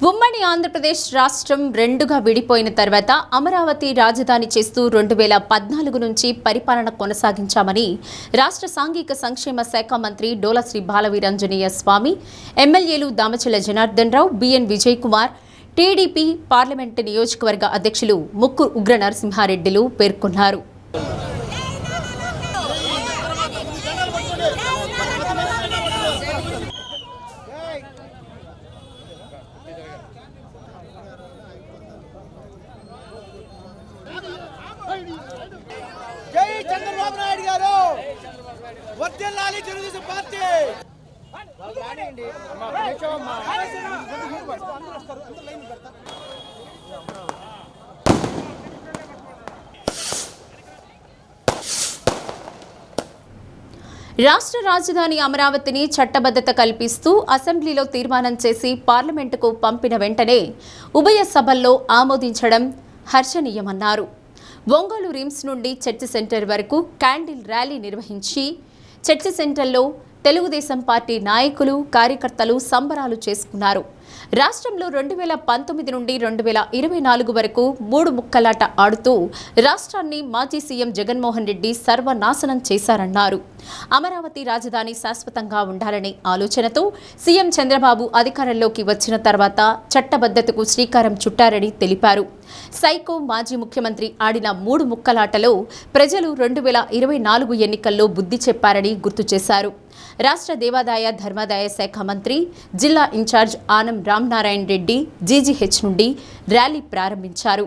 ఉమ్మడి ఆంధ్రప్రదేశ్ రాష్ట్రం రెండుగా విడిపోయిన తర్వాత అమరావతి రాజధాని చేస్తూ 2014 నుంచి పరిపాలన కొనసాగించామని రాష్ట్ర సాంఘిక సంక్షేమ శాఖ మంత్రి డోలశ్రీ బాలవీరాంజనేయ స్వామి, ఎమ్మెల్యేలు Damacharla Janardhan Rao, B N Vijay Kumar, TDP parliament నియోజకవర్గ అధ్యక్షులు ముక్కు ఉగ్ర నరసింహారెడ్డిలు పేర్కొన్నారు. జై చంద్రబాబు నాయుడు గారు, వర్ధిల్లాలి తెలుగుదేశం పార్టీ. రాష్ట్ర రాజధాని అమరావతిని చట్టబద్ధత కల్పిస్తూ అసెంబ్లీలో తీర్మానం చేసి పార్లమెంటుకు పంపిన వెంటనే ఉభయ సభల్లో ఆమోదించడం హర్షణీయమన్నారు. ఒంగోలు రిమ్స్ నుండి చర్చి సెంటర్ వరకు క్యాండిల్ ర్యాలీ నిర్వహించి చర్చి సెంటర్లో తెలుగుదేశం పార్టీ నాయకులు, కార్యకర్తలు సంబరాలు చేసుకున్నారు. రాష్ట్రంలో 2019 నుండి 2024 వరకు 3 ముక్కలాట ఆడుతూ రాష్ట్రాన్ని మాజీ సీఎం జగన్మోహన్ రెడ్డి సర్వనాశనం చేశారన్నారు. అమరావతి రాజధాని శాశ్వతంగా ఉండాలనే ఆలోచనతో సీఎం చంద్రబాబు అధికారంలోకి వచ్చిన తర్వాత చట్టబద్ధతకు శ్రీకారం చుట్టారని తెలిపారు. సైకో మాజీ ముఖ్యమంత్రి ఆడిన 3 ముక్కలాటలో ప్రజలు 2024 ఎన్నికల్లో బుద్ధి చెప్పారని గుర్తు చేశారు. రాష్ట్ర దేవాదాయ ధర్మాదాయ శాఖ మంత్రి, జిల్లా ఇన్ఛార్జ్ ఆనం రామనారాయణ రెడ్డి జీజీహెచ్ నుండి ర్యాలీ ప్రారంభించారు.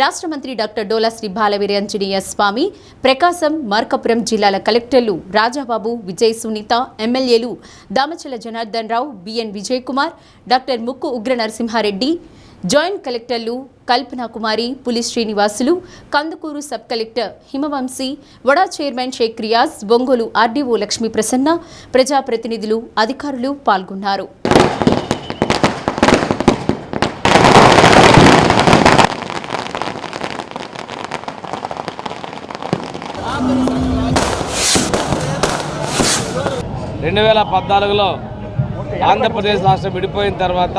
రాష్ట్ర మంత్రి డాక్టర్ డోలశ్రీ బాలవీరాంజనేయ స్వామి, ప్రకాశం, మార్కాపురం జిల్లాల కలెక్టర్లు రాజాబాబు, విజయ్ సునీత, ఎమ్మెల్యేలు దామచల జనార్దన్ రావు, బిఎన్ విజయ్ కుమార్, డాక్టర్ ముక్కు ఉగ్ర నరసింహారెడ్డి, జాయింట్ కలెక్టర్లు కల్పనా కుమారి, పులి Srinivasulu, Kandukur sub collector Himavamsi, vada chairman Sheikh Riyaz, Ongole RDO Lakshmi Prasanna, ప్రజాప్రతినిధులు, అధికారులు పాల్గొన్నారు. ఆంధ్రప్రదేశ్ రాష్ట్రం విడిపోయిన తర్వాత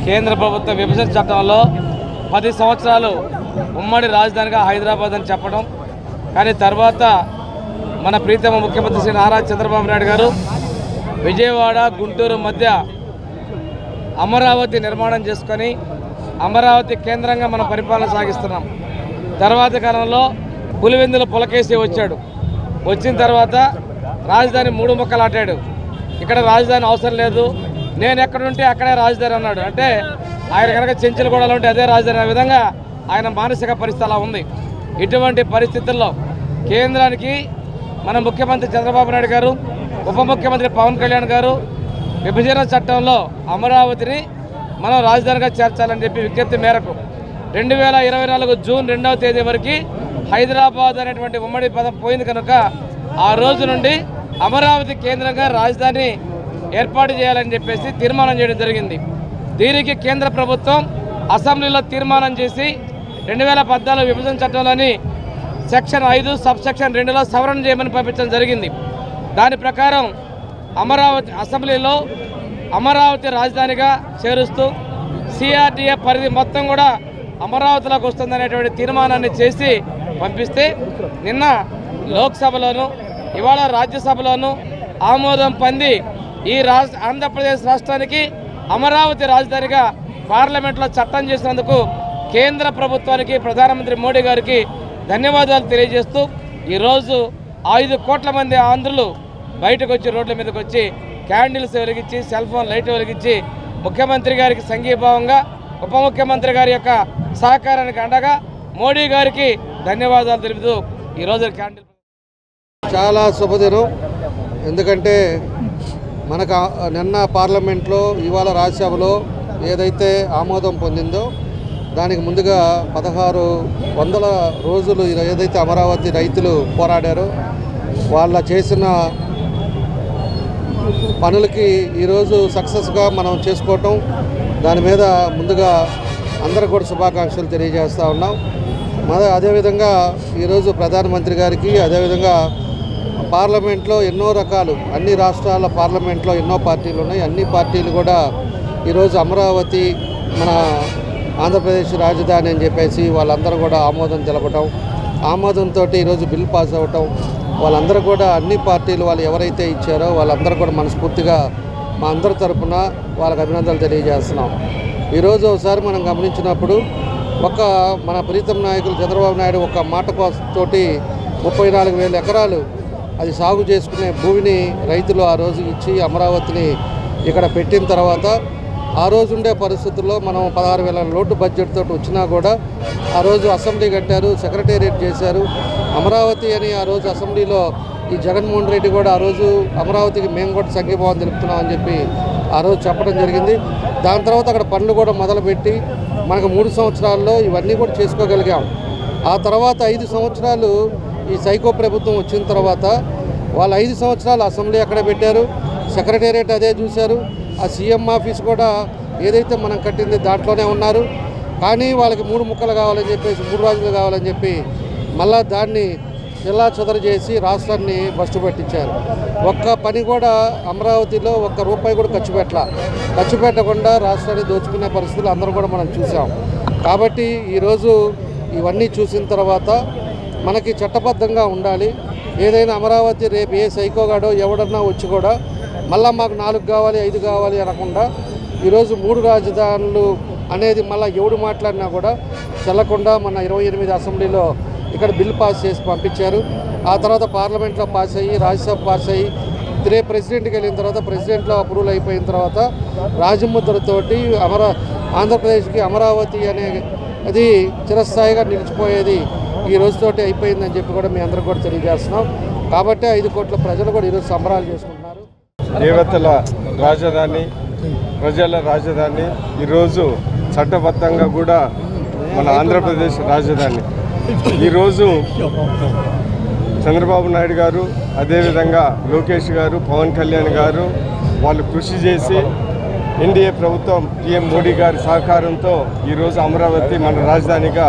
కేంద్ర ప్రభుత్వ విభజన చట్టంలో 10 సంవత్సరాలు ఉమ్మడి రాజధానిగా హైదరాబాద్ అని చెప్పడం, కానీ తర్వాత మన ప్రీతమ ముఖ్యమంత్రి శ్రీ నారా చంద్రబాబు నాయుడు గారు విజయవాడ, గుంటూరు మధ్య అమరావతి నిర్మాణం చేసుకొని అమరావతి కేంద్రంగా మనం పరిపాలన సాగిస్తున్నాం. తర్వాత కాలంలో పులివెందుల పులకేసి వచ్చాడు. వచ్చిన తర్వాత రాజధాని 3 ముక్కలు ఆటాడు. ఇక్కడ రాజధాని అవసరం లేదు, నేను ఎక్కడుంటే అక్కడే రాజధాని అన్నాడు. అంటే ఆయన కనుక చెంచులగూడలో ఉంటే అదే రాజధాని అనే విధంగా ఆయన మానసిక పరిస్థితి అలా ఉంది. ఇటువంటి పరిస్థితుల్లో కేంద్రానికి మన ముఖ్యమంత్రి చంద్రబాబు నాయుడు గారు, ఉప ముఖ్యమంత్రి పవన్ కళ్యాణ్ గారు విభజన చట్టంలో అమరావతిని మనం రాజధానిగా చేర్చాలని చెప్పి విజ్ఞప్తి మేరకు 2024 జూన్ 2వ తేదీ వరకు హైదరాబాద్ అనేటువంటి ఉమ్మడి పదం పోయింది కనుక ఆ రోజు నుండి అమరావతి కేంద్రంగా రాజధాని ఏర్పాటు చేయాలని చెప్పేసి తీర్మానం చేయడం జరిగింది. దీనికి కేంద్ర ప్రభుత్వం అసెంబ్లీలో తీర్మానం చేసి 2014 విభజన చట్టంలోని సెక్షన్ 5 సబ్ సెక్షన్ 2లో సవరణ చేయమని పంపించడం జరిగింది. దాని ప్రకారం అమరావతి అసెంబ్లీలో అమరావతి రాజధానిగా చేరుస్తూ సిఆర్డీఏ పరిధి మొత్తం కూడా అమరావతిలోకి వస్తుందనేటువంటి తీర్మానాన్ని చేసి పంపిస్తే నిన్న లోక్సభలోను ఇవాళ రాజ్యసభలోను ఆమోదం పొంది ఈ ఆంధ్రప్రదేశ్ రాష్ట్రానికి అమరావతి రాజధానిగా పార్లమెంట్లో చట్టం చేసినందుకు కేంద్ర ప్రభుత్వానికి, ప్రధానమంత్రి మోడీ గారికి ధన్యవాదాలు తెలియజేస్తూ ఈరోజు 5 కోట్ల మంది ఆంధ్రులు బయటకు వచ్చి రోడ్ల మీదకి వచ్చి క్యాండిల్స్ వెలిగించి, సెల్ ఫోన్ లైట్ వెలిగించి ముఖ్యమంత్రి గారికి సంఘీభావంగా, ఉప ముఖ్యమంత్రి గారి యొక్క సహకారానికి అండగా మోడీ గారికి ధన్యవాదాలు తెలుపుతూ ఈరోజు క్యాండిల్ చాలా శుభదినం. ఎందుకంటే మనకు నిన్న పార్లమెంట్లో, ఇవాళ రాజ్యసభలో ఏదైతే ఆమోదం పొందిందో దానికి ముందుగా 1600 రోజులు ఏదైతే అమరావతి రైతులు పోరాడారో వాళ్ళ చేసిన పనులకి ఈరోజు సక్సెస్గా మనం చేసుకోవటం, దాని మీద ముందుగా అందరికి కూడా శుభాకాంక్షలు తెలియజేస్తూ ఉన్నాం. అదేవిధంగా ఈరోజు ప్రధానమంత్రి గారికి, అదేవిధంగా పార్లమెంట్లో ఎన్నో రకాలు, అన్ని రాష్ట్రాల పార్లమెంట్లో ఎన్నో పార్టీలు ఉన్నాయి. అన్ని పార్టీలు కూడా ఈరోజు అమరావతి మన ఆంధ్రప్రదేశ్ రాజధాని అని చెప్పేసి వాళ్ళందరూ కూడా ఆమోదం తెలపటం, ఆమోదంతో ఈరోజు బిల్ పాస్ అవ్వటం, వాళ్ళందరూ కూడా అన్ని పార్టీలు వాళ్ళు ఎవరైతే ఇచ్చారో వాళ్ళందరూ కూడా మనస్ఫూర్తిగా మా అందరి తరపున వాళ్ళకి అభినందనలు తెలియజేస్తున్నాం. ఈరోజు ఒకసారి మనం గమనించినప్పుడు మన ప్రీతం నాయకులు చంద్రబాబు నాయుడు ఒక మాట తోటి 34,000 ఎకరాలు అది సాగు చేసుకునే భూమిని రైతులు ఆ రోజు ఇచ్చి అమరావతిని ఇక్కడ పెట్టిన తర్వాత ఆ రోజు ఉండే పరిస్థితుల్లో మనం 16,000 లోటు బడ్జెట్ తోటి వచ్చినా కూడా ఆ రోజు అసెంబ్లీ కట్టారు, సెక్రటేరియట్ చేశారు. అమరావతి అని ఆ రోజు అసెంబ్లీలో ఈ జగన్మోహన్ రెడ్డి కూడా ఆ రోజు అమరావతికి మేము కూడా సంఘీభావం తెలుపుతున్నామని చెప్పి ఆ రోజు చెప్పడం జరిగింది. దాని తర్వాత అక్కడ పనులు కూడా మొదలుపెట్టి మనకు 3 సంవత్సరాల్లో ఇవన్నీ కూడా చేసుకోగలిగాం. ఆ తర్వాత 5 సంవత్సరాలు ఈ సైకో ప్రభుత్వం వచ్చిన తర్వాత వాళ్ళు 5 సంవత్సరాలు అసెంబ్లీ అక్కడే పెట్టారు, సెక్రటేరియట్ అదే చూశారు, ఆ సీఎం ఆఫీస్ కూడా ఏదైతే మనం కట్టింది దాంట్లోనే ఉన్నారు. కానీ వాళ్ళకి 3 ముక్కలు కావాలని చెప్పేసి 3 రాజులు కావాలని చెప్పి మళ్ళా దాన్ని జిల్లా చదరు చేసి రాష్ట్రాన్ని బస్టు పట్టించారు. ఒక్క పని కూడా అమరావతిలో ఒక్క రూపాయి కూడా ఖర్చు పెట్టకుండా రాష్ట్రాన్ని దోచుకునే పరిస్థితులు అందరూ కూడా మనం చూసాం. కాబట్టి ఈరోజు ఇవన్నీ చూసిన తర్వాత మనకి చట్టబద్ధంగా ఉండాలి. ఏదైనా అమరావతి రేపు ఏ సైకోగాడో ఎవడన్నా వచ్చి కూడా మళ్ళీ మాకు 4 కావాలి 5 కావాలి అనకుండా ఈరోజు 3 రాజధానులు అనేది మళ్ళీ ఎవడు మాట్లాడినా కూడా చెల్లకుండా మన 28 అసెంబ్లీలో ఇక్కడ బిల్ పాస్ చేసి పంపించారు. ఆ తర్వాత పార్లమెంట్లో పాస్ అయ్యి రాజ్యసభ పాస్ అయ్యి రేపు ప్రెసిడెంట్కి వెళ్ళిన తర్వాత ప్రెసిడెంట్లో అప్రూవల్ అయిపోయిన తర్వాత రాజముద్రతోటి ఆంధ్రప్రదేశ్కి అమరావతి అనే అది చిరస్థాయిగా నిలిచిపోయేది ఈ రోజుతోటి అయిపోయిందని చెప్పి కూడా మీ అందరూ కూడా తెలియజేస్తున్నాం. కాబట్టి 5 కోట్ల ప్రజలు కూడా ఈరోజు సంబరాలు చేసుకుంటున్నారు. దేవతల రాజధాని, ప్రజల రాజధాని, ఈరోజు చట్టబద్ధంగా కూడా మన ఆంధ్రప్రదేశ్ రాజధాని. ఈరోజు చంద్రబాబు నాయుడు గారు, అదేవిధంగా లోకేష్ గారు, పవన్ కళ్యాణ్ గారు వాళ్ళు కృషి చేసి ఎన్డీఏ ప్రభుత్వం పీఎం మోడీ గారి సహకారంతో ఈరోజు అమరావతి మన రాజధానిగా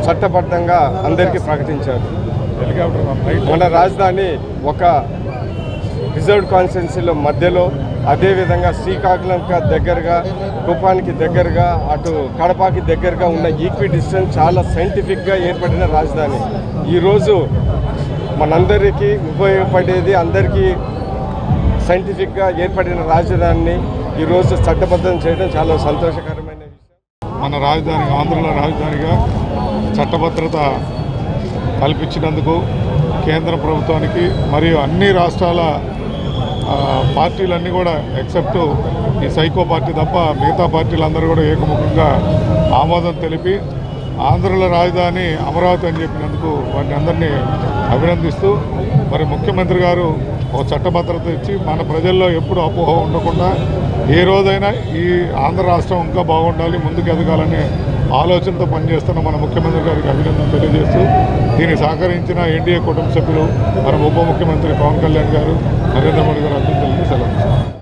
చట్టబద్ధంగా అందరికీ ప్రకటించారు. మన రాజధాని ఒక రిజర్వ్డ్ కాన్స్టిట్యున్సీలో మధ్యలో, అదేవిధంగా శ్రీకాకుళంకి దగ్గరగా, కుప్పానికి దగ్గరగా, అటు కడపకి దగ్గరగా ఉన్న ఈక్వి డిస్టెన్స్ చాలా సైంటిఫిక్గా ఏర్పడిన రాజధాని. ఈరోజు మనందరికీ ఉపయోగపడేది, అందరికీ సైంటిఫిక్గా ఏర్పడిన రాజధానిని ఈరోజు చట్టబద్ధం చేయడం చాలా సంతోషకరమైన విషయం. మన రాజధాని ఆంధ్రలో రాజధానిగా చట్టభద్రత కల్పించినందుకు కేంద్ర ప్రభుత్వానికి మరియు అన్ని రాష్ట్రాల పార్టీలన్నీ కూడా ఎక్సెప్ట్ ఈ సైకో పార్టీ తప్ప మిగతా పార్టీలందరూ కూడా ఏకముఖంగా ఆమోదం తెలిపి ఆంధ్రలో రాజధాని అమరావతి అని చెప్పినందుకు వారిని అందరినీ అభినందిస్తూ మరి ముఖ్యమంత్రి గారు ఒక చట్టభద్రత ఇచ్చి మన ప్రజల్లో ఎప్పుడు అపోహ ఉండకుండా ఏ రోజైనా ఈ ఆంధ్ర రాష్ట్రం ఇంకా బాగుండాలి, ముందుకు ఎదగాలనే ఆలోచనతో పనిచేస్తున్న మన ముఖ్యమంత్రి గారికి అభినందన తెలియజేస్తూ దీనికి సహకరించిన ఎన్డీఏ కుటుంబ సభ్యులు, మన ఉప ముఖ్యమంత్రి పవన్ కళ్యాణ్ గారు, నరేంద్ర మోడీ గారు అభినందనలు సెలవు.